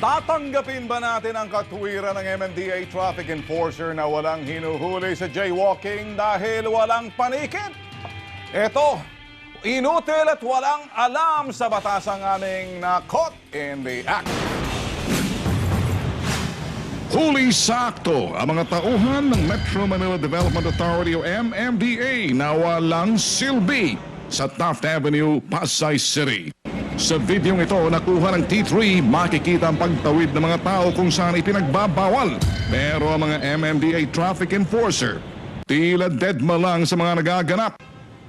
Tatanggapin ba natin ang katwiran ng MMDA traffic enforcer na walang hinuhuli sa jaywalking dahil walang panikit? Ito, inutil at walang alam sa batas ang aming na caught in the act. Huli sakto ang mga tauhan ng Metro Manila Development Authority o MMDA na walang silbi sa Taft Avenue, Pasay City. Sa videong ito, nakuha ng T3, makikita ang pagtawid ng mga tao kung saan ipinagbabawal. Pero ang mga MMDA traffic enforcer, tila deadma lang sa mga nagaganap.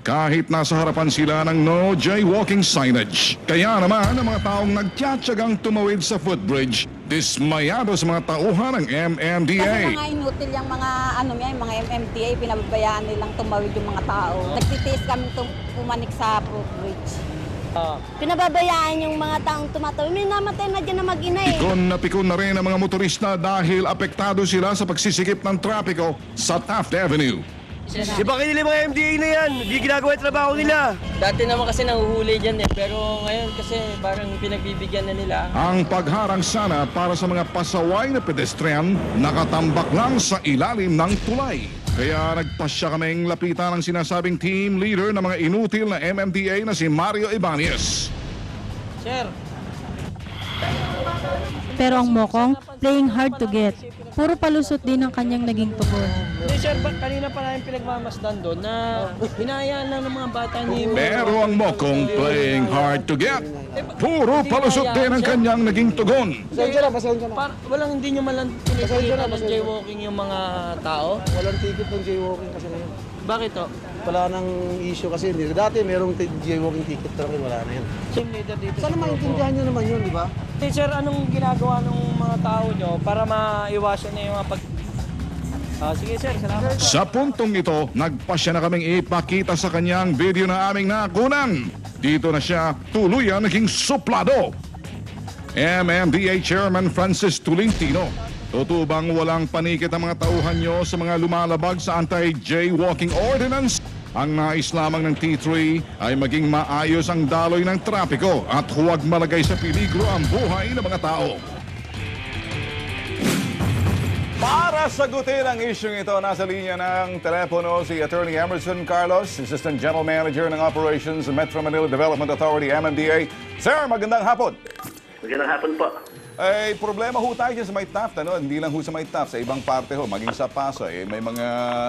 Kahit nasa harapan sila ng no jaywalking signage. Kaya naman ang mga taong nagtiyatsagang tumawid sa footbridge, dismayado sa mga tauhan ng MMDA. Kasi mga inutil yung mga yung mga MMDA, pinababayaan nilang tumawid yung mga tao. Nagtitiis kami pumanik sa footbridge. Pinababayaan yung mga taong tumatawid. May namatay na dyan na mag-ina eh. Pikon na rin ang mga motorista dahil apektado sila sa pagsisikip ng trapiko sa Taft Avenue. Di ba kanila mga MDA na yan? Hindi ginagawa yung trabaho nila. Dati naman kasi nahuhuli dyan eh, pero ngayon kasi parang pinagbibigyan na nila. Ang pagharang sana para sa mga pasaway na pedestrian nakatambak lang sa ilalim ng tulay. Kaya nagpasya kaming lapitan ng sinasabing team leader ng mga inutil na MMDA na si Mario Ibanez. Sir, Pero ang mokong, playing hard to get. Puro palusot din ang kanyang naging tugon. hindi sir, kanina pa namin pinagmamasdan doon na hinahayaan lang ng mga bata ni... Pero ang mokong playing hard to get. Puro palusot din ang kanyang naging tugon. Walang hindi nyo malang pinipilitan ng jaywalking yung mga tao. Walang ticket ng jaywalking kasi ngayon. Bakit to? Wala nang issue kasi. Dati merong jaywalking ticket pero wala na yan. Team leader dito. Sana maintindihan nyo naman yun, di ba? Sir, anong ginagawa ng mga tao nyo para maiwasan na yung mga pag... sige sir, salamat. Sa puntong ito, nagpasya na kaming ipakita sa kanyang video na aming nakunan. Dito na siya tuluyan naging suplado. MMDA Chairman Francis Tolentino, totoo bang walang panikit ang mga tauhan nyo sa mga lumalabag sa anti-jaywalking ordinance? Ang nais lamang ng T3 ay maging maayos ang daloy ng trapiko at huwag malagay sa peligro ang buhay ng mga tao. Para sagutin ang isyong ito, nasa linya ng telepono si Attorney Emerson Carlos, Assistant General Manager ng Operations sa Metro Manila Development Authority, MMDA. Sir, magandang hapon. Magandang hapon po. Eh, problema ho tayo dyan sa may Taft, ano? Hindi lang ho sa may Taft, sa ibang parte ho, maging sa Pasay, may mga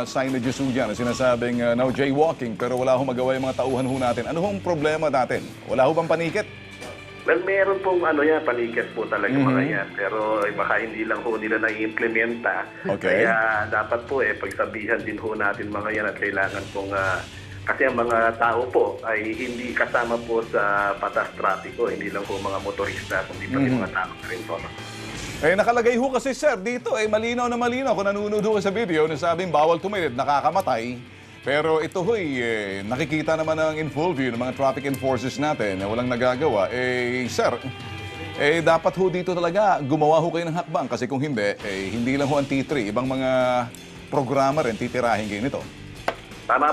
signages ho dyan na sinasabing no jaywalking, pero wala ho magawa yung mga tauhan ho natin. Ano hong problema natin? Wala ho bang panikit? Well, meron pong paniket po talaga mga yan. Pero baka hindi lang ho nila na-implementa. Okay. Kaya dapat po pagsabihan din ho natin mga yan at kailangan pong... kasi ang mga tao po ay hindi kasama po sa batas trapiko. Hindi lang po mga motorista, kundi pati mga tao na rin po. Eh, nakalagay ho kasi sir, dito malinaw na malinaw. Kung nanonood ho sa video, nasabing bawal tumilid, nakakamatay. Pero ito ho'y nakikita naman ang in full view ng mga traffic enforcers natin na walang nagagawa. Eh, sir, dapat ho dito talaga gumawa ho kayo ng hakbang. Kasi kung hindi, hindi lang ho ang T3. Ibang mga programa rin titirahin kayo nito. Tama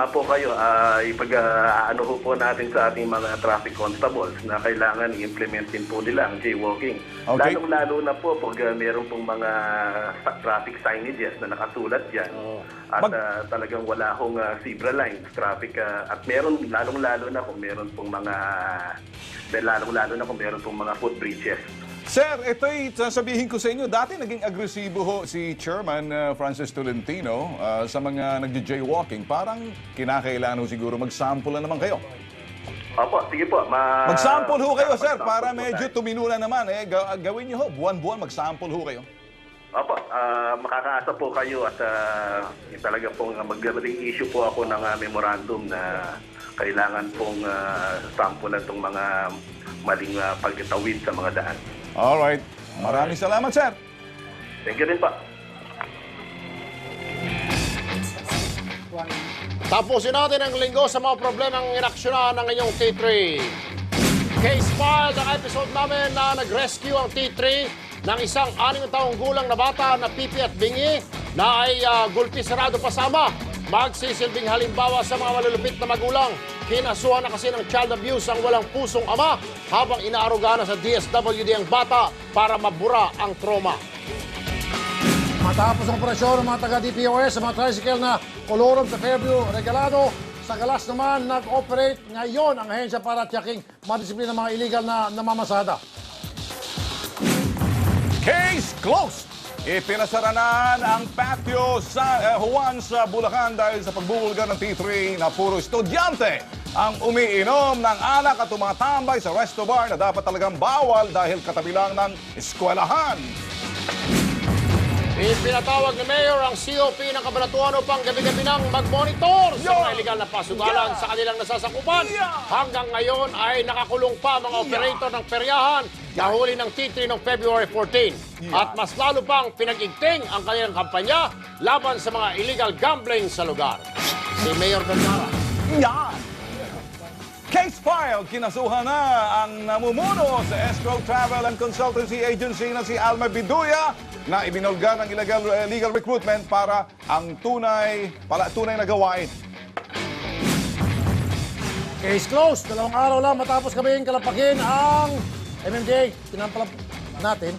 po kayo. Ipag-ano ho po natin sa ating mga traffic constables na kailangan i-implement din po nila ang jaywalking. Okay. Lalong-lalo na po pag meron pong mga traffic signages na nakasulat dyan. At talagang wala hong zebra lines, traffic. At meron, lalong-lalo na kung meron pong mga footbridges. Sir, ito'y sasabihin ko sa inyo, dati naging agresibo ho si Chairman Francis Tolentino sa mga nagja-jaywalking. Parang kinakailangan ho siguro mag-sample na naman kayo. Opo, sige po. Mag-sample ho kayo, sir, para medyo tuminula naman. Gawin niyo ho, buwan-buwan mag-sample ho kayo. Opo, makakaasa po kayo at talaga pong magiging issue po ako ng memorandum na kailangan pong sampulan itong mga maling pagtawid sa mga daan. Alright. Maraming salamat, sir. Thank you rin po. Tapusin natin ang linggo sa mga problemang inaksyonan ng inyong T3. Case filed ang episode namin na nag-rescue ang T3 ng isang 6 taong gulang na bata na pipi at bingi na ay gulpi sarado pasama. Magsisilbing halimbawa sa mga malulupit na magulang. Kinasuhan na kasi ng child abuse ang walang pusong ama habang inaaruga na sa DSWD ang bata para mabura ang trauma. Matapos ang operasyon ng mga taga-DPOS sa mga tricycle na kolorom sa Fairview Regalado, sa Galas naman nag-operate ngayon ang ahensya para tiyaking madisiplina ng mga illegal na namamasada. Case closed! Ipinasaranan ang patio sa Juan sa Bulacan dahil sa pagbubulgar ng T3 na puro estudyante ang umiinom ng alak at tumatambay sa resto bar na dapat talagang bawal dahil katabi lang ng eskwelahan. Ipinatawag ni Mayor ang COP ng Cabanatuan upang gabi-gabi nang mag-monitor sa mga illegal na pasugalan sa kanilang nasasakupan. Hanggang ngayon ay nakakulong pa mga operator ng peryahan nahuli ng T3 noong February 14. At mas lalo pang pinag-igting ang kanilang kampanya laban sa mga illegal gambling sa lugar. Si Mayor Vergara. Yan! Case filed, kinasuhan na ang namumuno sa Escrow Travel and Consultancy Agency na si Alma Biduya na ibinulga ng illegal recruitment para ang tunay na gawain. Case closed. 2 araw lang matapos kaming kalapakin ang MMDA, tinampalap natin,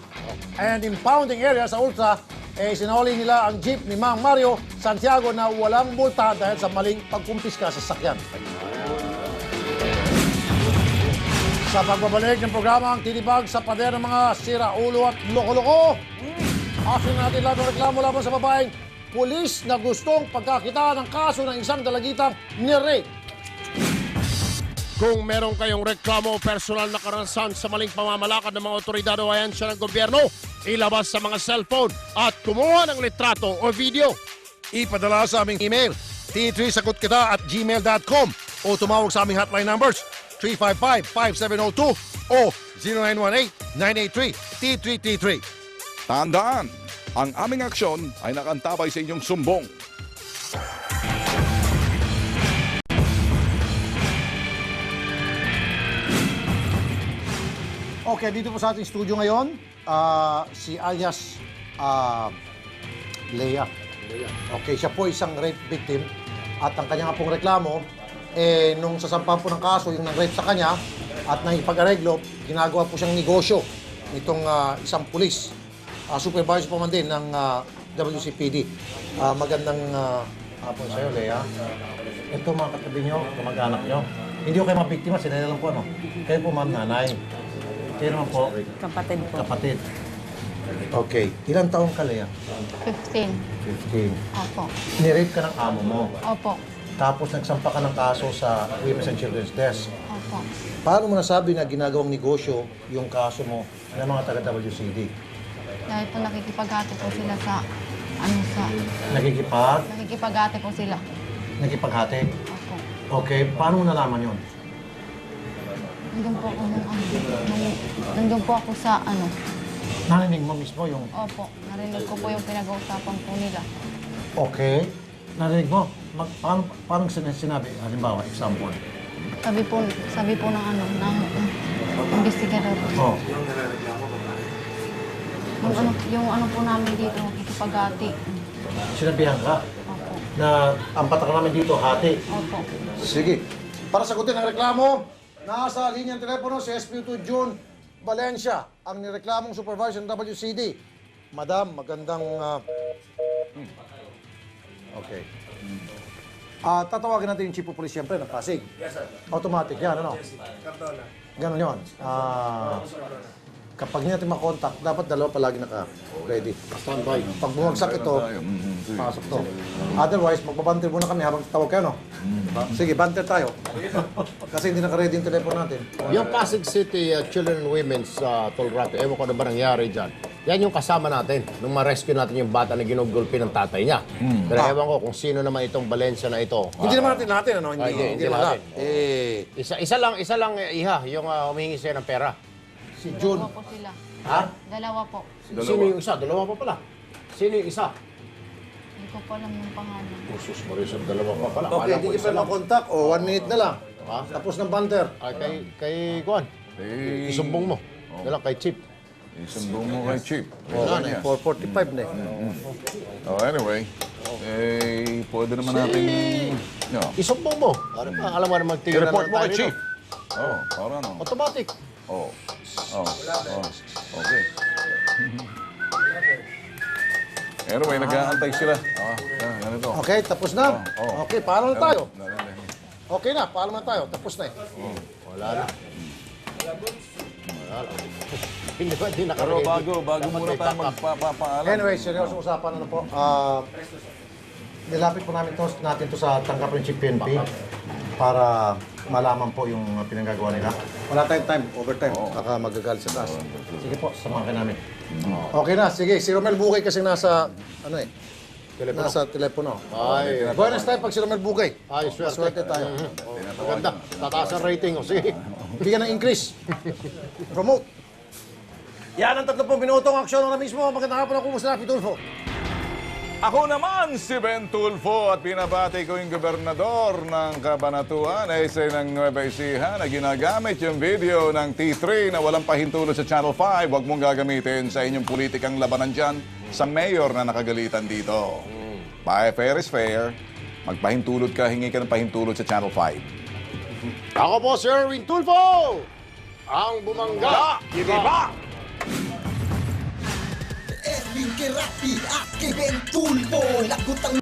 and impounding area sa Ultra, sinahuli nila ang jeep ni Mang Mario Santiago na walang multa dahil sa maling pagkumpiska sa sakyan. Sa pagbabalik ng programa ang tinibag sa pader ng mga sira-ulo at loko-loko, asin natin lahat ng reklamo laban sa babaeng pulis na gustong pagkakita ng kaso ng isang dalagitang ni-rape. Kung meron kayong reklamo o personal na karanasan sa maling pamamalakad ng mga otoridad o ahensya ng gobyerno, ilabas sa mga cellphone at kumuha ng litrato o video. Ipadala sa aming email, t3sagutkita@gmail.com o tumawag sa aming hotline numbers 355-5702 o 0918-983-T333. Tandaan, ang aming aksyon ay nakantabay sa inyong sumbong. Okay, dito po sa ating studio ngayon, si alias Lea. Okay, siya po isang rape victim at ang kanya nga pong reklamo, nung sasampahan po ng kaso, yung nang-rape sa kanya at nakipag-areglo, ginagawa po siyang negosyo nitong isang pulis. Supervisor po man din ng WCPD. Magandang hapon sa'yo, Lea. Ito mga katabi nyo, kamag-anak nyo. Hindi ko kayo mabiktima, sinaya lang po ano. Kayo po ma'am, nanay. Kayo naman po? Kapatid po. Kapatid. Okay. Ilang taong ka, Lea? 15. 15. Opo. Nirape ka ng amo mo. Opo. Tapos nagsampa ka ng kaso sa Women's and Children's Desk. Opo. Paano mo nasabi na ginagawang negosyo yung kaso mo ng mga taga-WCD? Dahil po nakikipaghati po sila sa nakikipaghati po sila. Nakikipaghati? Opo. Okay. Paano mo nalaman yun? Nandun po ako nandun po ako sa Narinig mo mismo yung... Opo. Narinig ko po yung pinag-uusapan po nila. Okay. Narinig mo? Parang sinabi, halimbawa, example. Sabi po ng investigador. Oh. Yung ano po namin dito, nakikipaghati. Sinabihan ka Opo. na ang patak namin dito, hati. Opo. Sige. Para sagutin ang reklamo, nasa linyang telepono si SPU2 June Valencia, ang nireklamong supervisor ng WCD. Madam, magandang... Okay. Tatawagin natin yung Chief of Police siyempre ng Pasig. Yes, sir. Automatic yan, ano? Yes, sir. Ganon yun. Kapag hindi natin makontak, dapat dalawa palagi naka-ready. Standby. Pag bumagsak ito, pasok to. Otherwise, magbabantir muna kami habang tawag kayo, no? Sige, banter tayo. Kasi hindi naka-ready yung telepono natin. Yung Pasig City Children and Women's Tolrato, ewan ko na ba nangyari dyan. Yan yung kasama natin nung ma-rescue natin yung bata na ginugulpi ng tatay niya. Pero ewan ko kung sino naman itong Valencia na ito. Hindi naman natin, ano? Hindi naman natin. natin. Isa lang iha, yung humihingi siya ng pera. Si June. Dalawa po sila. Ha? Dalawa po. Sino yung isa? Dalawa pa pala. Sino yung isa? Hindi ko pa alam yung pangalan. Usus, Marisol, dalawa pa pala. Okay, Akala ko hindi isa kita lang. makontak. 1 minute na lang. Ha? Tapos ng banter. Ay, kay Juan. Isumbong mo. Dala kay Chip. Isumbong mo kay Chief. Wala na, 4:45 na eh. Oh, anyway. Pwede naman natin... No. Isumbong mo. Alam mo na magtigil I-report mo tayo kay Chief. dito. Oh, para ano? Automatic. Oh. Okay. Anyway, nag-aantay sila. Ganito. Okay, tapos na. Oo. Okay, paalam na tayo. Dali. Okay na, paalam na tayo. Tapos na eh. Wala na. Hindi ba, hindi Pero nakaready. bago muna tayo magpapaalam. Anyway, seryoso usapan ano po. Nilapit po natin to sa tanggapan ng Chief PNP para malaman po yung pinanggagawa nila. Wala tayong time, overtime. Baka magagalit sa taas. Sige po, samahan ka namin. Okay na, sige. Si Romel Bugay kasi nasa, nasa telepono. Ay, Buenas tayo pag si Romel Bugay. ay, swerte. Swerte tayo. Maganda. Tataas ang rating. O, sige. Bigyan ng increase. Promote. Yan ang 30 minutong aksyon na mismo. Magandang hapon ako po sa Tulfo. Ako naman si Ben Tulfo at binabati ko yung gobernador ng Cabanatuan ay isa ng Nueva Ecija na ginagamit yung video ng T3 na walang pahintulot sa Channel 5. Huwag mong gagamitin sa inyong politikang labanan dyan sa mayor na nakagalitan dito. Fair is fair. Magpahintulot ka, hingi ka ng pahintulot sa Channel 5. Ako po, Sir Erwin Tulfo! Ang bumangga! Iba! Erwin Kerapi at kay Ben Tulfo, lagot ang